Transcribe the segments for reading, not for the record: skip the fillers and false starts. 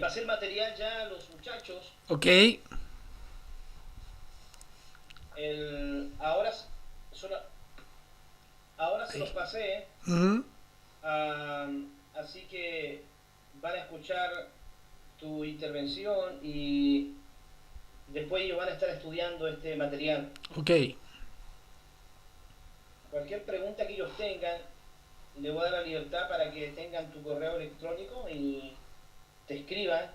pasé el material ya a los muchachos. Ok. Ahora, solo- ahora se los pasé. Ujú. ah, Así que van a escuchar tu intervención y después ellos van a estar estudiando este material. Ok. Cualquier pregunta que ellos tengan, le voy a dar la libertad para que tengan tu correo electrónico y te escriban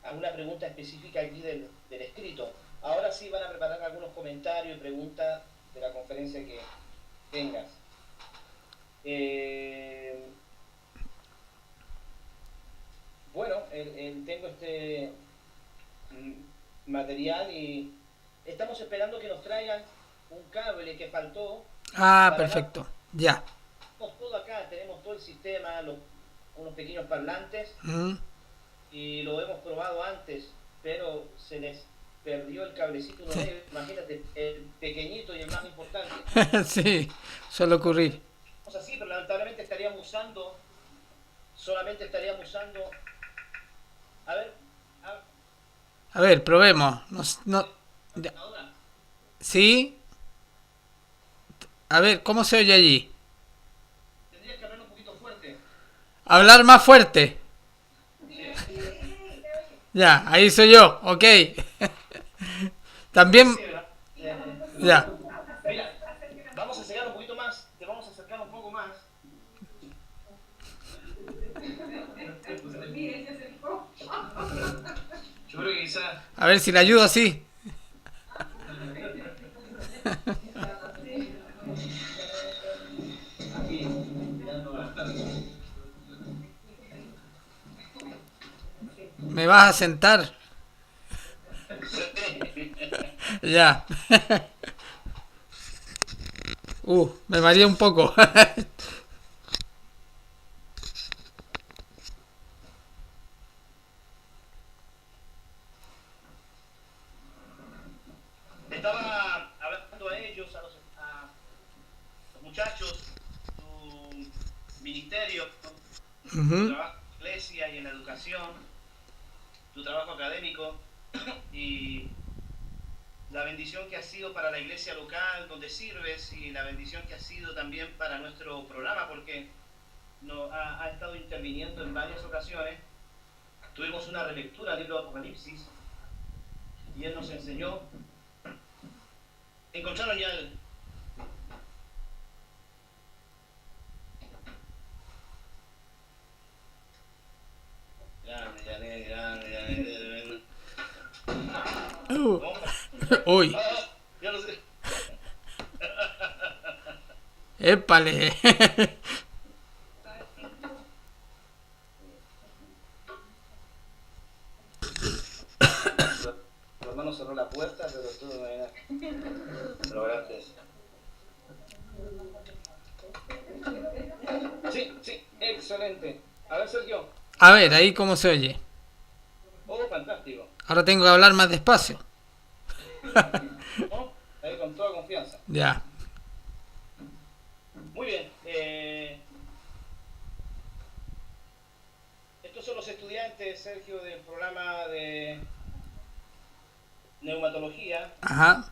alguna pregunta específica aquí del escrito. Ahora sí van a preparar algunos comentarios y preguntas de la conferencia que tengas. Eh, bueno, tengo este material y estamos esperando que nos traigan un cable que faltó Ah, para dar perfecto. Ya. todo acá. Tenemos todo el sistema, unos pequeños parlantes Mm. y lo hemos probado antes, pero se les perdió el cablecito uno de ellos. Imagínate, el pequeñito y el más importante. Sí, suele ocurrir. O sea, sí, pero lamentablemente solamente estaríamos usando, a ver, a, A ver, probemos. No, no, ya. ahora, ¿Sí? A ver, ¿cómo se oye allí? tendrías que hablar un poquito fuerte. Hablar más fuerte. Sí, Ya, ahí soy yo. Ok. También. sí, ¿verdad? Ya. Mira, vamos a acercar un poquito más, te vamos a acercar un poco más. Yo creo que quizás A ver si le ayudo así. aquí, mirando a... Me vas a sentar. Ya. Me mareé un poco. Estaba hablando a ellos, a los muchachos, tu ministerio, tu Ujú. trabajo en la iglesia y en la educación, tu trabajo académico y la bendición que ha sido para la iglesia local donde sirves y la bendición que ha sido también para nuestro programa porque ha estado interviniendo en varias ocasiones. Tuvimos una relectura del libro de Apocalipsis y él nos enseñó. Encontraron ya el... Grande, grande. Uh, ¿Cómo? Uy. Ya lo sé. Épale. Tu hermano cerró la puerta, pero tú lo lograste. Sí, sí, excelente. A ver, Sergio. A ver, ahí cómo se oye. Oh, fantástico. Ahora tengo que hablar más despacio. ¿No? Ahí con toda confianza. Ya. Muy bien. Estos son los estudiantes, Sergio, del programa de neumatología. Ajá.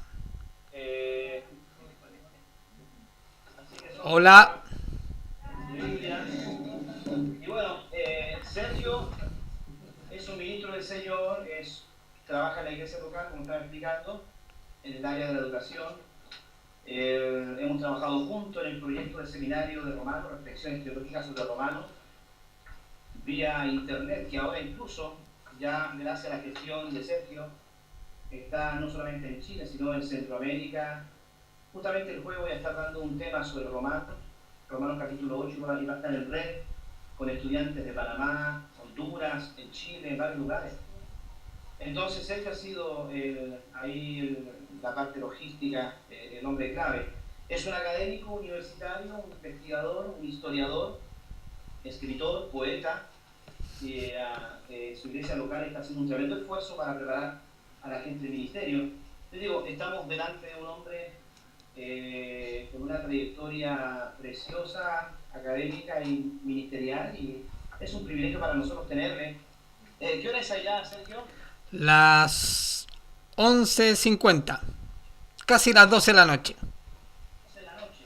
Eh, Así que son Hola. Biblia. Y bueno, Sergio es un ministro del Señor, trabaja en la iglesia local, como estaba explicando, en el área de la educación. Hemos trabajado juntos en el proyecto del seminario de Romanos, reflexiones teológicas sobre Romanos, vía internet, que ahora incluso, ya gracias a la gestión de Sergio, está no solamente en Chile, sino en Centroamérica. Justamente el jueves voy a estar dando un tema sobre Romanos, Romanos capítulo 8, y va a estar en red con estudiantes de Panamá, Honduras, en Chile, en varios lugares. Entonces, Sergio ha sido la parte logística, el hombre clave. Es un académico universitario, un investigador, un historiador, escritor, poeta. Su iglesia local está haciendo un tremendo esfuerzo para preparar a la gente del ministerio. Les digo, estamos delante de un hombre con una trayectoria preciosa, académica y ministerial, y es un privilegio para nosotros tenerle ¿Qué hora es allá, Sergio? Las 11:50, casi las 12 de la noche. 12 de la noche.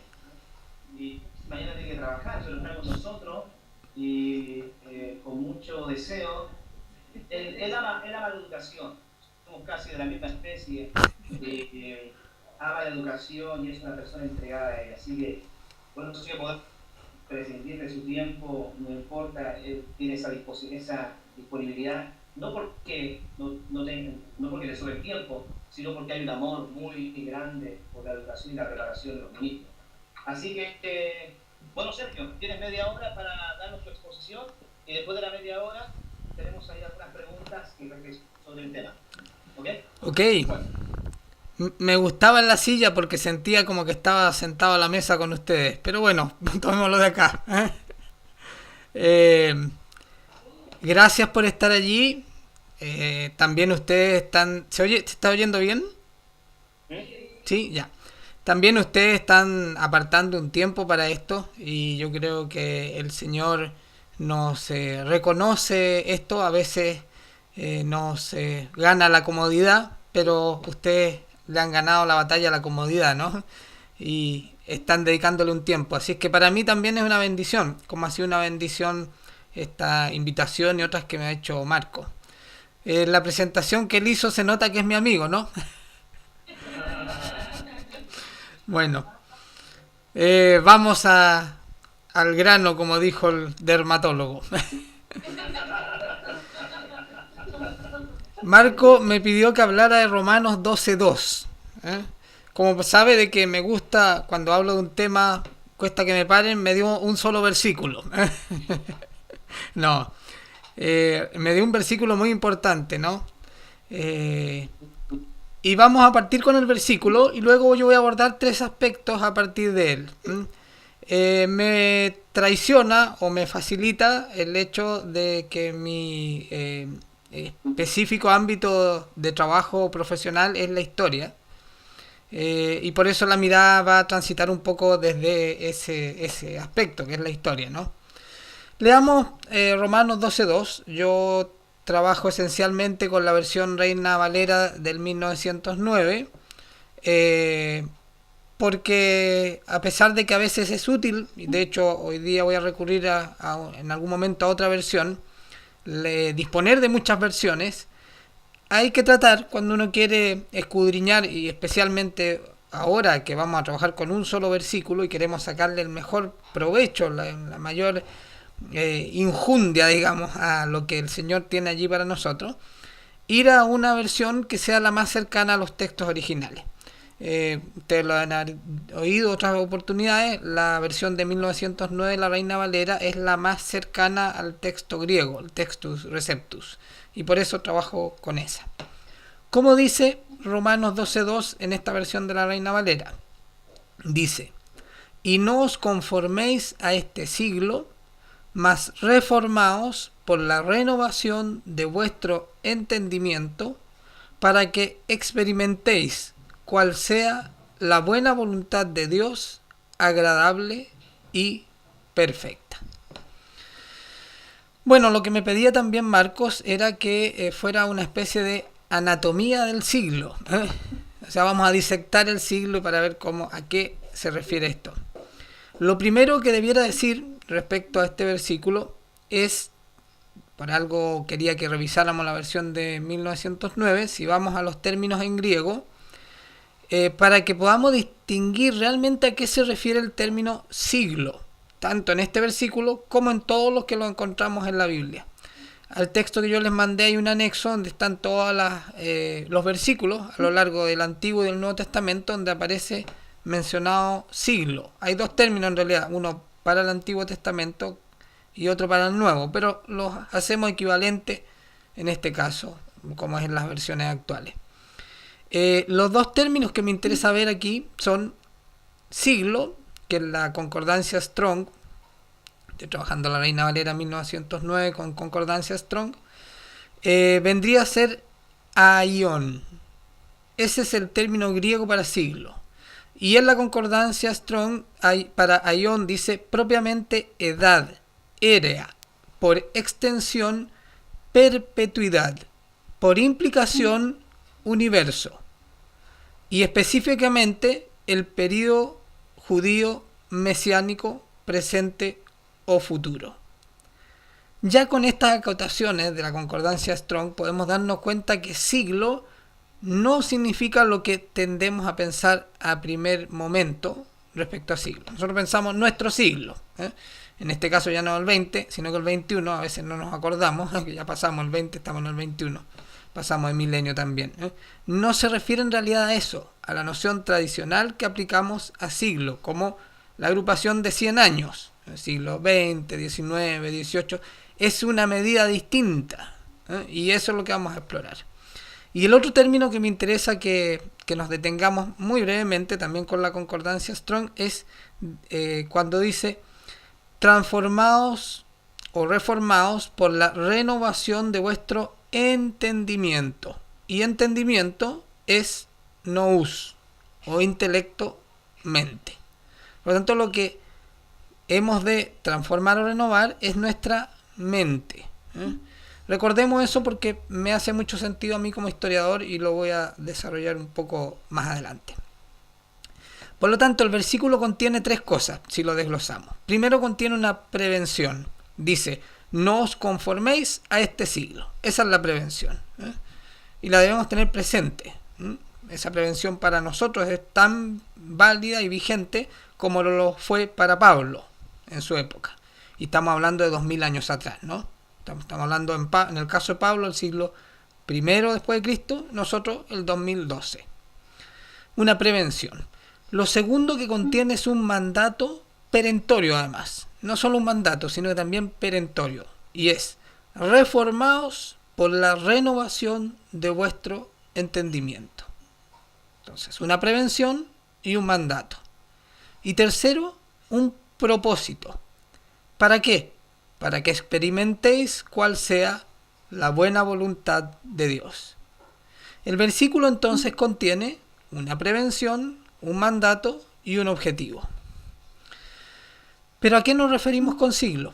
Y mañana tiene que trabajar, eso lo traemos nosotros y con mucho deseo. Él ama la educación, somos casi de la misma especie. Ama la educación y es una persona entregada a ella. Así que, bueno, no sé si poder prescindir de su tiempo, no importa, él tiene esa disponibilidad, no porque no porque le sobre el tiempo, sino porque hay un amor muy grande por la educación y la preparación de los ministros. Así que, bueno, Sergio, tienes media hora para darnos tu exposición y después de la media hora tenemos ahí algunas preguntas sobre el tema. ¿Ok? Ok. Bueno. Me gustaba en la silla porque sentía como que estaba sentado a la mesa con ustedes. Pero bueno, tomémoslo de acá. Gracias por estar allí. También ustedes están... ¿Se está oyendo bien? Sí, ya. También ustedes están apartando un tiempo para esto y yo creo que el Señor nos reconoce esto. A veces nos gana la comodidad, pero ustedes le han ganado la batalla a la comodidad, ¿no? Y están dedicándole un tiempo. Así es que para mí también es una bendición, como ha sido una bendición esta invitación y otras que me ha hecho Marco. La presentación que él hizo se nota que es mi amigo, ¿no? Bueno, vamos al grano, como dijo el dermatólogo. Marco me pidió que hablara de Romanos 12:2. Como sabe de que me gusta, cuando hablo de un tema, cuesta que me paren, me dio un solo versículo. No, me dio un versículo muy importante, ¿no? Y vamos a partir con el versículo y luego yo voy a abordar 3 aspectos a partir de él. Me traiciona o me facilita el hecho de que mi específico ámbito de trabajo profesional es la historia. Y por eso la mirada va a transitar un poco desde ese aspecto, que es la historia, ¿no? Leamos Romanos 12:2. Yo trabajo esencialmente con la versión Reina Valera del 1909, porque a pesar de que a veces es útil, y de hecho hoy día voy a recurrir en algún momento a otra versión, disponer de muchas versiones, hay que tratar, cuando uno quiere escudriñar, y especialmente ahora que vamos a trabajar con un solo versículo y queremos sacarle el mejor provecho, la mayor injundia, digamos, a lo que el Señor tiene allí para nosotros, ir a una versión que sea la más cercana a los textos originales. Ustedes lo han oído otras oportunidades, la versión de 1909, la Reina Valera, es la más cercana al texto griego, el Textus Receptus, y por eso trabajo con esa. ¿Cómo dice Romanos 12:2 en esta versión de la Reina Valera? Dice: y no os conforméis a este siglo, mas reformaos por la renovación de vuestro entendimiento, para que experimentéis cuál sea la buena voluntad de Dios, agradable y perfecta. Bueno, lo que me pedía también Marcos era que fuera una especie de anatomía del siglo. O sea, vamos a disectar el siglo para ver a qué se refiere esto. Lo primero que debiera decir respecto a este versículo es, por algo quería que revisáramos la versión de 1909, si vamos a los términos en griego, para que podamos distinguir realmente a qué se refiere el término siglo, tanto en este versículo como en todos los que lo encontramos en la Biblia. Al texto que yo les mandé hay un anexo donde están todos los versículos a lo largo del Antiguo y del Nuevo Testamento donde aparece mencionado siglo. Hay 2 términos en realidad, uno para el Antiguo Testamento y otro para el Nuevo, pero los hacemos equivalentes en este caso, como es en las versiones actuales. Los 2 términos que me interesa ver aquí son siglo, que es la concordancia Strong. Estoy trabajando la Reina Valera 1909 con concordancia Strong. Vendría a ser aion. Ese es el término griego para siglo. Y en la concordancia Strong para aion dice propiamente edad, era, por extensión, perpetuidad, por implicación universo, y específicamente el período judío mesiánico presente o futuro. Ya con estas acotaciones de la concordancia Strong podemos darnos cuenta que siglo no significa lo que tendemos a pensar a primer momento respecto a siglo. Nosotros pensamos nuestro siglo, en este caso ya no el 20, sino que el 21, a veces no nos acordamos, que ya pasamos el 20, estamos en el 21, pasamos el milenio también. No se refiere en realidad a eso, a la noción tradicional que aplicamos a siglo, como la agrupación de 100 años, el siglo XX, XIX, XVIII, es una medida distinta, y eso es lo que vamos a explorar. Y el otro término que me interesa que nos detengamos muy brevemente, también con la concordancia Strong, es cuando dice transformados o reformados por la renovación de vuestro entendimiento. Y entendimiento es nous, o intelecto, mente. Por lo tanto, lo que hemos de transformar o renovar es nuestra mente. Recordemos eso porque me hace mucho sentido a mí como historiador y lo voy a desarrollar un poco más adelante. Por lo tanto, el versículo contiene tres cosas, si lo desglosamos. Primero, contiene una prevención. Dice, no os conforméis a este siglo. Esa es la prevención. Y la debemos tener presente. Esa prevención para nosotros es tan válida y vigente como lo fue para Pablo en su época. Y estamos hablando de 2000 años atrás, ¿no? Estamos hablando en el caso de Pablo, el siglo I después de Cristo, nosotros el 2012. Una prevención. Lo segundo que contiene es un mandato perentorio además. No solo un mandato, sino que también perentorio. Y es, reformaos por la renovación de vuestro entendimiento. Entonces, una prevención y un mandato. Y tercero, un propósito. ¿Para qué? Para que experimentéis cuál sea la buena voluntad de Dios. El versículo entonces contiene una prevención, un mandato y un objetivo. ¿Pero a qué nos referimos con siglo?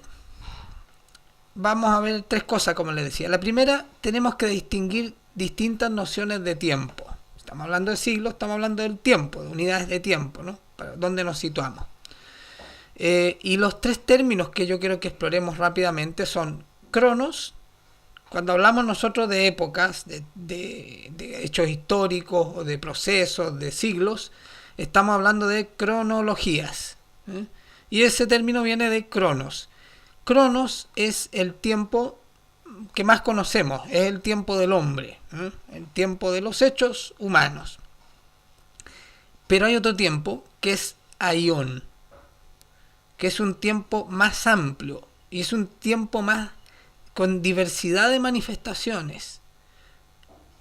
Vamos a ver tres cosas, como les decía. La primera, tenemos que distinguir distintas nociones de tiempo. Estamos hablando de siglos, estamos hablando del tiempo, de unidades de tiempo, ¿no? ¿Para dónde nos situamos? Y los tres términos que yo quiero que exploremos rápidamente son cronos. Cuando hablamos nosotros de épocas, de hechos históricos o de procesos, de siglos, estamos hablando de cronologías. Y ese término viene de cronos. Cronos es el tiempo que más conocemos, es el tiempo del hombre, el tiempo de los hechos humanos. Pero hay otro tiempo que es aión, que es un tiempo más amplio y es un tiempo más con diversidad de manifestaciones.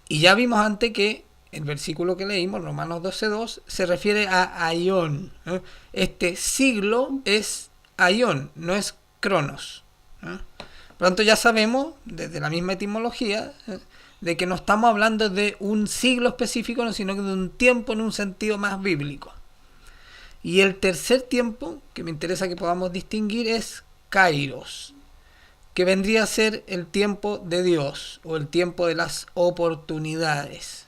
Y ya vimos antes que el versículo que leímos, Romanos 12:2, se refiere a aión. Este siglo es aión, no es cronos. Por lo tanto, ya sabemos, desde la misma etimología, de que no estamos hablando de un siglo específico, sino que de un tiempo en un sentido más bíblico. Y el tercer tiempo que me interesa que podamos distinguir es kairos, que vendría a ser el tiempo de Dios o el tiempo de las oportunidades,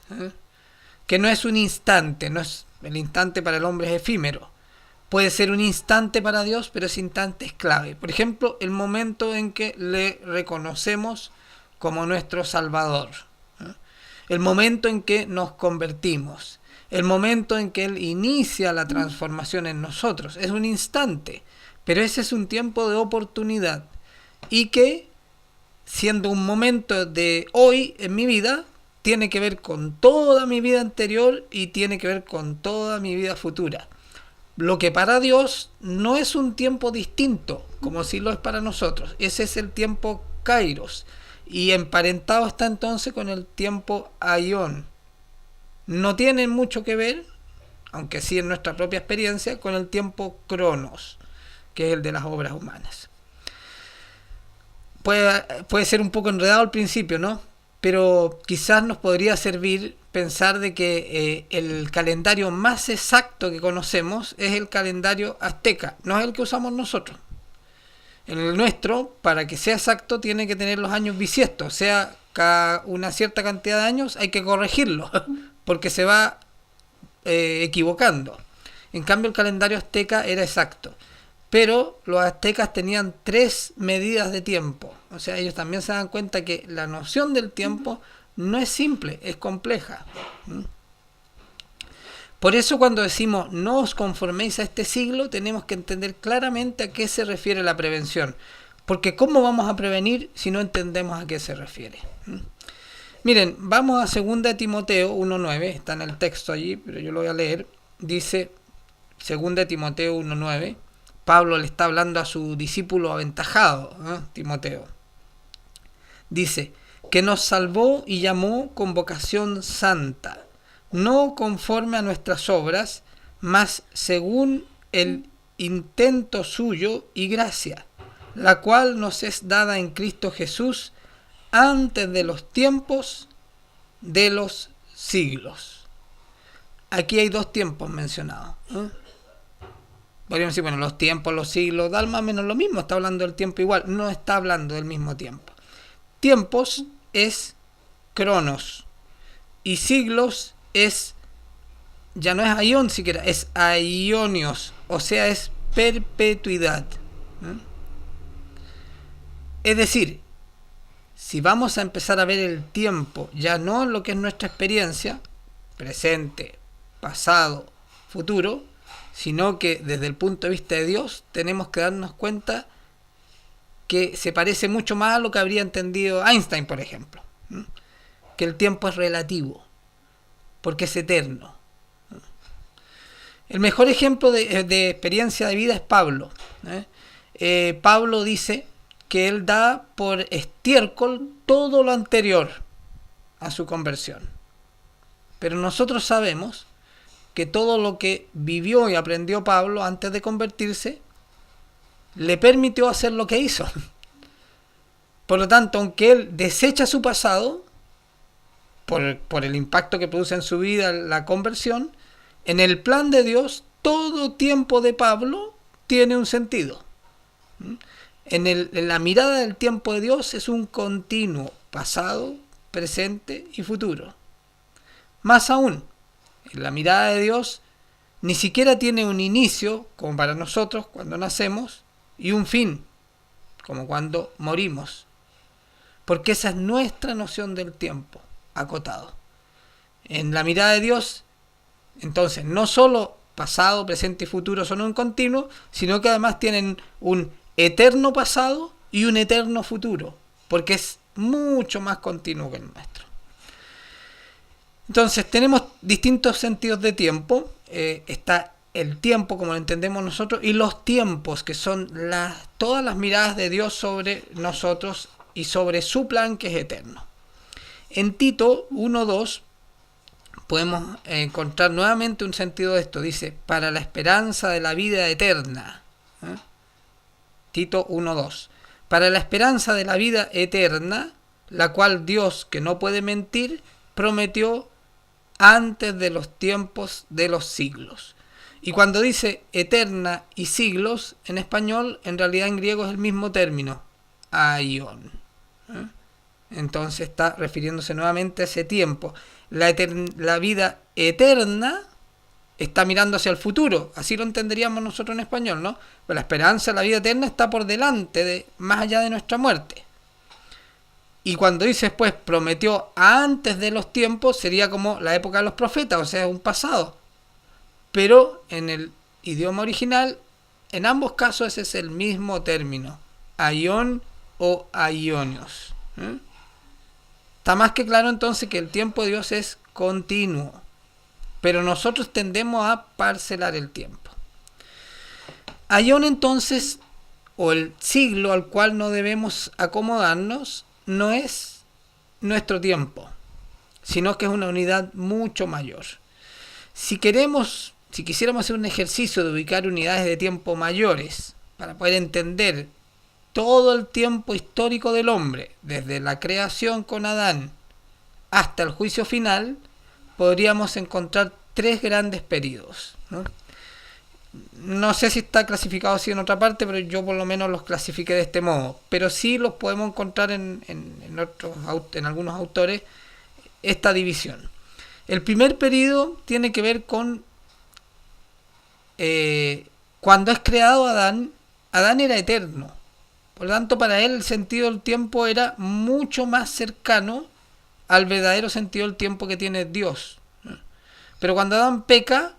que no es un instante, no es el instante para el hombre es efímero. Puede ser un instante para Dios, pero ese instante es clave. Por ejemplo, el momento en que le reconocemos como nuestro Salvador, el momento en que nos convertimos, el momento en que Él inicia la transformación en nosotros. Es un instante, pero ese es un tiempo de oportunidad y que, siendo un momento de hoy en mi vida, tiene que ver con toda mi vida anterior y tiene que ver con toda mi vida futura. Lo que para Dios no es un tiempo distinto, como si lo es para nosotros. Ese es el tiempo kairos. Y emparentado está entonces con el tiempo aión. No tienen mucho que ver, aunque sí en nuestra propia experiencia, con el tiempo cronos, que es el de las obras humanas. Puede ser un poco enredado al principio, ¿no? Pero quizás nos podría servir pensar de que el calendario más exacto que conocemos es el calendario azteca, no es el que usamos nosotros. El nuestro, para que sea exacto, tiene que tener los años bisiestos, o sea, cada una cierta cantidad de años hay que corregirlo, porque se va equivocando. En cambio, el calendario azteca era exacto, pero los aztecas tenían 3 medidas de tiempo, o sea, ellos también se dan cuenta que la noción del tiempo no es simple, es compleja. Por eso cuando decimos no os conforméis a este siglo, tenemos que entender claramente a qué se refiere la prevención. Porque ¿cómo vamos a prevenir si no entendemos a qué se refiere? Miren, vamos a 2 Timoteo 1.9, está en el texto allí, pero yo lo voy a leer. Dice 2 Timoteo 1.9, Pablo le está hablando a su discípulo aventajado, Timoteo. Dice, que nos salvó y llamó con vocación santa, no conforme a nuestras obras, mas según el intento suyo y gracia, la cual nos es dada en Cristo Jesús antes de los tiempos de los siglos. Aquí hay 2 tiempos mencionados. Podríamos decir, bueno, los tiempos, los siglos, da más o menos lo mismo, está hablando del tiempo igual, no está hablando del mismo tiempo. Tiempos es cronos y siglos es, ya no es aion siquiera, es aionios, o sea, es perpetuidad. Es decir, si vamos a empezar a ver el tiempo, ya no en lo que es nuestra experiencia, presente, pasado, futuro, sino que desde el punto de vista de Dios, tenemos que darnos cuenta que se parece mucho más a lo que habría entendido Einstein, por ejemplo, que el tiempo es relativo, porque es eterno. El mejor ejemplo de experiencia de vida es Pablo. Pablo dice que él da por estiércol todo lo anterior a su conversión. Pero nosotros sabemos que todo lo que vivió y aprendió Pablo antes de convertirse le permitió hacer lo que hizo. Por lo tanto, aunque él desecha su pasado, por el impacto que produce en su vida la conversión, en el plan de Dios, todo tiempo de Pablo tiene un sentido. En la mirada del tiempo de Dios es un continuo, pasado, presente y futuro. Más aún, en la mirada de Dios ni siquiera tiene un inicio, como para nosotros cuando nacemos, y un fin, como cuando morimos. Porque esa es nuestra noción del tiempo, acotado. En la mirada de Dios, entonces, no solo pasado, presente y futuro son un continuo, sino que además tienen un eterno pasado y un eterno futuro, porque es mucho más continuo que el nuestro. Entonces, tenemos distintos sentidos de tiempo. Está el tiempo como lo entendemos nosotros y los tiempos, que son todas las miradas de Dios sobre nosotros y sobre su plan que es eterno. En Tito 1.2 podemos encontrar nuevamente un sentido de esto. Dice, para la esperanza de la vida eterna. Tito 1.2. Para la esperanza de la vida eterna, la cual Dios, que no puede mentir, prometió antes de los tiempos de los siglos. Y cuando dice eterna y siglos, en español, en realidad en griego es el mismo término, aion. Entonces está refiriéndose nuevamente a ese tiempo. La vida eterna está mirando hacia el futuro, así lo entenderíamos nosotros en español, ¿no? Pero la esperanza de la vida eterna está por delante, más allá de nuestra muerte. Y cuando dice después prometió antes de los tiempos, sería como la época de los profetas, o sea, un pasado. Pero en el idioma original, en ambos casos ese es el mismo término, aion o aionios. Está más que claro entonces que el tiempo de Dios es continuo, pero nosotros tendemos a parcelar el tiempo. Aion entonces, o el siglo al cual no debemos acomodarnos, no es nuestro tiempo, sino que es una unidad mucho mayor. Si quisiéramos hacer un ejercicio de ubicar unidades de tiempo mayores para poder entender todo el tiempo histórico del hombre, desde la creación con Adán hasta el juicio final, podríamos encontrar 3 grandes periodos, ¿no? No sé si está clasificado así en otra parte, pero yo por lo menos los clasifiqué de este modo. Pero sí los podemos encontrar en algunos autores esta división. El primer periodo tiene que ver con cuando es creado Adán. Adán era eterno. Por lo tanto, para él el sentido del tiempo era mucho más cercano al verdadero sentido del tiempo que tiene Dios. Pero cuando Adán peca,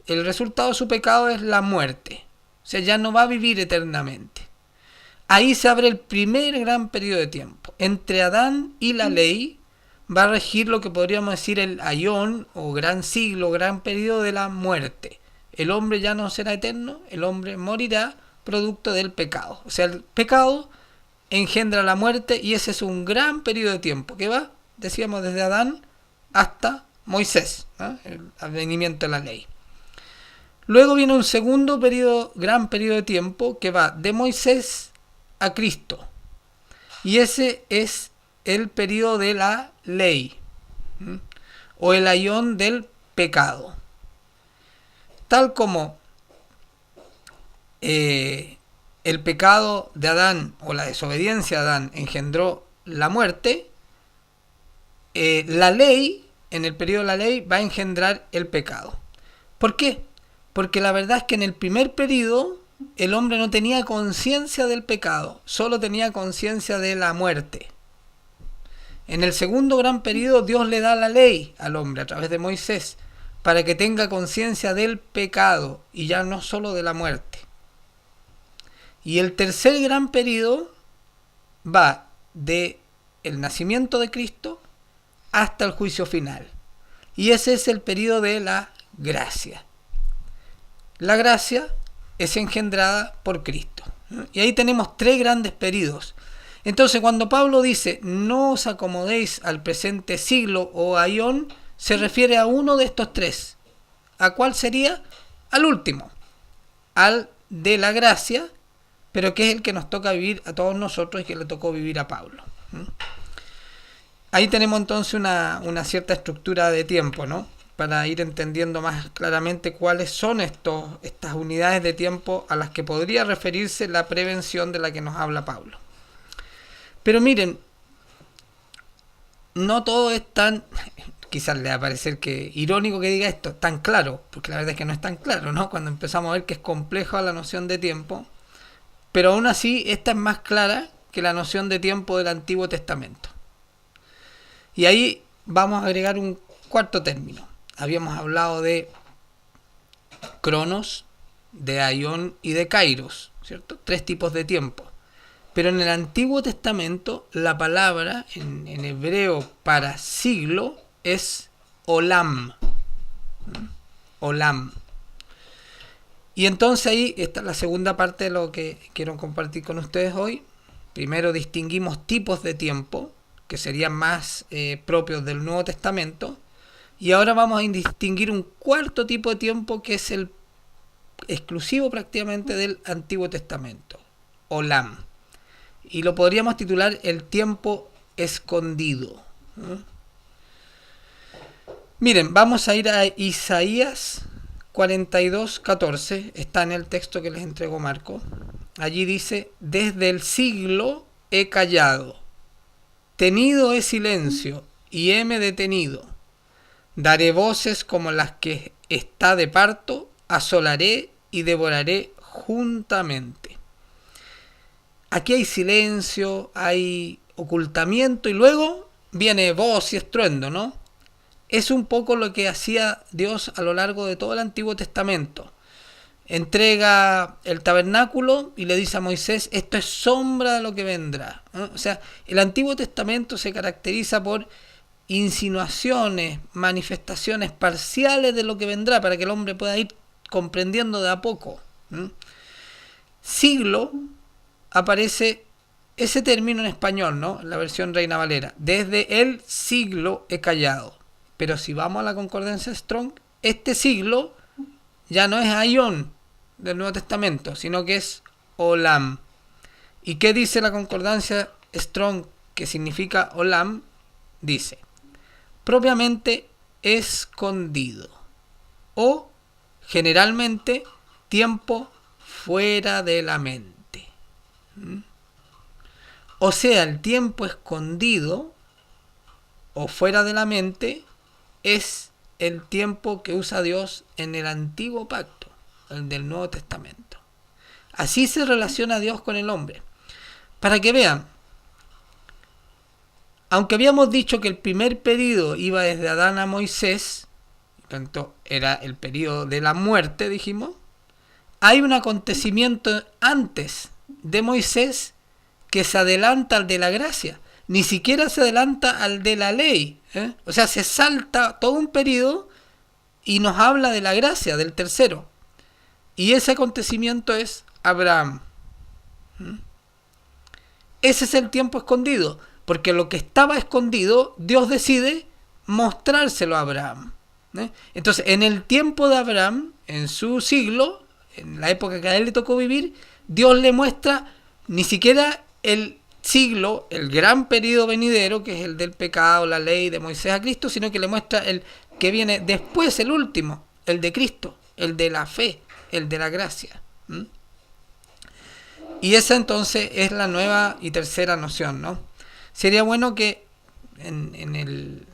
el resultado de su pecado es la muerte. O sea, ya no va a vivir eternamente. Ahí se abre el primer gran periodo de tiempo. Entre Adán y la ley va a regir lo que podríamos decir el aión o gran siglo, gran periodo de la muerte. El hombre ya no será eterno, el hombre morirá producto del pecado. O sea, el pecado engendra la muerte y ese es un gran periodo de tiempo que va, decíamos, desde Adán hasta Moisés, ¿no? El advenimiento de la ley. Luego viene un segundo periodo, gran periodo de tiempo que va de Moisés a Cristo. Y ese es el periodo de la ley, ¿sí? O el aión del pecado. Tal como el pecado de Adán o la desobediencia de Adán engendró la muerte, la ley, en el periodo de la ley, va a engendrar el pecado. ¿Por qué? Porque la verdad es que en el primer periodo el hombre no tenía conciencia del pecado, solo tenía conciencia de la muerte. En el segundo gran periodo Dios le da la ley al hombre a través de Moisés para que tenga conciencia del pecado y ya no solo de la muerte. Y el tercer gran periodo va de el nacimiento de Cristo hasta el juicio final. Y ese es el periodo de la gracia. La gracia es engendrada por Cristo. Y ahí tenemos tres grandes periodos. Entonces, cuando Pablo dice no os acomodéis al presente siglo o aión, se refiere a uno de estos tres. ¿A cuál sería? Al último, al de la gracia, pero que es el que nos toca vivir a todos nosotros y que le tocó vivir a Pablo. Ahí tenemos entonces una cierta estructura de tiempo, ¿no? Para ir entendiendo más claramente cuáles son estas unidades de tiempo a las que podría referirse la prevención de la que nos habla Pablo. Pero miren, no todo es tan, quizás le va a parecer que irónico que diga esto, tan claro, porque la verdad es que no es tan claro, ¿no? Cuando empezamos a ver que es compleja la noción de tiempo, pero aún así esta es más clara que la noción de tiempo del Antiguo Testamento. Y ahí vamos a agregar un cuarto término. Habíamos hablado de cronos, de aión y de kairos, ¿cierto? Tres tipos de tiempo. Pero en el Antiguo Testamento la palabra en hebreo para siglo es olam. Olam. Y entonces ahí está la segunda parte de lo que quiero compartir con ustedes hoy. Primero distinguimos tipos de tiempo que serían más propios del Nuevo Testamento. Y ahora vamos a distinguir un cuarto tipo de tiempo que es el exclusivo prácticamente del Antiguo Testamento. Olam. Y lo podríamos titular el tiempo escondido. Miren, vamos a ir a Isaías 42:14. Está en el texto que les entregó Marco. Allí dice: desde el siglo he callado, tenido he silencio y heme detenido. Daré voces como las que está de parto, asolaré y devoraré juntamente. Aquí hay silencio, hay ocultamiento y luego viene voz y estruendo, ¿no? Es un poco lo que hacía Dios a lo largo de todo el Antiguo Testamento. Entrega el tabernáculo y le dice a Moisés: esto es sombra de lo que vendrá, ¿no? O sea, el Antiguo Testamento se caracteriza por insinuaciones, manifestaciones parciales de lo que vendrá para que el hombre pueda ir comprendiendo de a poco. Siglo, aparece ese término en español, ¿no? La versión Reina Valera. Desde el siglo he callado. Pero si vamos a la concordancia Strong, este siglo ya no es aión del Nuevo Testamento, sino que es olam. ¿Y qué dice la concordancia Strong que significa olam? Dice: propiamente escondido o generalmente tiempo fuera de la mente. O sea, el tiempo escondido o fuera de la mente es el tiempo que usa Dios en el antiguo pacto, el del Nuevo Testamento. Así se relaciona Dios con el hombre. Para que vean, aunque habíamos dicho que el primer período iba desde Adán a Moisés, tanto era el período de la muerte, dijimos, hay un acontecimiento antes de Moisés que se adelanta al de la gracia. Ni siquiera se adelanta al de la ley. O sea, se salta todo un periodo y nos habla de la gracia, del tercero. Y ese acontecimiento es Abraham. Ese es el tiempo escondido, porque lo que estaba escondido, Dios decide mostrárselo a Abraham. Entonces, en el tiempo de Abraham, en su siglo, en la época que a él le tocó vivir, Dios le muestra ni siquiera el siglo, el gran periodo venidero, que es el del pecado, la ley de Moisés a Cristo, sino que le muestra el que viene después, el último, el de Cristo, el de la fe, el de la gracia. Y esa entonces es la nueva y tercera noción, ¿no? Sería bueno que en el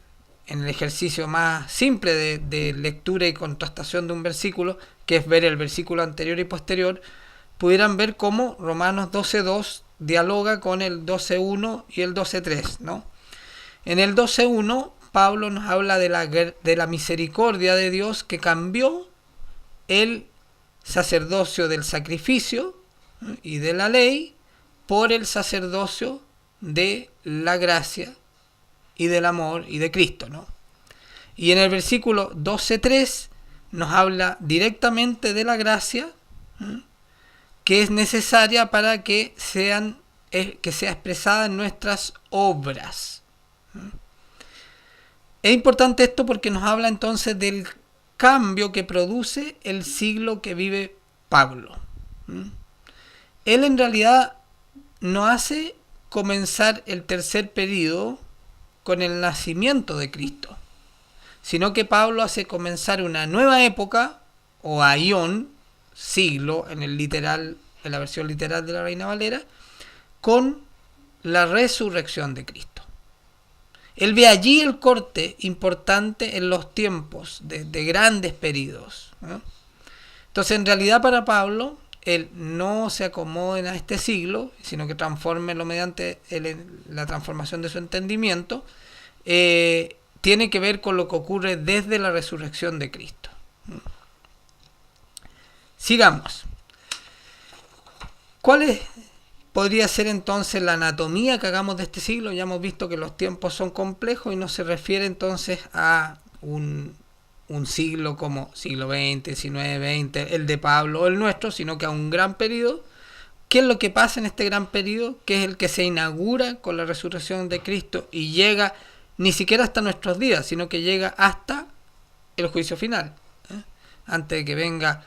ejercicio más simple de lectura y contrastación de un versículo, que es ver el versículo anterior y posterior, pudieran ver cómo Romanos 12.2 dialoga con el 12.1 y el 12.3, ¿no? En el 12.1 Pablo nos habla de la misericordia de Dios que cambió el sacerdocio del sacrificio y de la ley por el sacerdocio de la gracia y del amor y de Cristo, ¿no? Y en el versículo 12.3 nos habla directamente de la gracia, que es necesaria para que sea expresada en nuestras obras. Es importante esto porque nos habla entonces del cambio que produce el siglo que vive Pablo. Él en realidad no hace comenzar el tercer período con el nacimiento de Cristo, sino que Pablo hace comenzar una nueva época, o aión, siglo, en la versión literal de la Reina Valera, con la resurrección de Cristo. Él ve allí el corte importante en los tiempos de grandes periodos, ¿no? Entonces, en realidad, para Pablo, él no se acomoda a este siglo, sino que transfórmelo mediante la transformación de su entendimiento. Tiene que ver con lo que ocurre desde la resurrección de Cristo. Sigamos. ¿Cuál podría ser entonces la anatomía que hagamos de este siglo? Ya hemos visto que los tiempos son complejos y no se refiere entonces a un siglo como siglo XX, XIX, XX, el de Pablo o el nuestro, sino que a un gran periodo. ¿Qué es lo que pasa en este gran periodo? Que es el que se inaugura con la resurrección de Cristo y llega ni siquiera hasta nuestros días, sino que llega hasta el juicio final, antes de que venga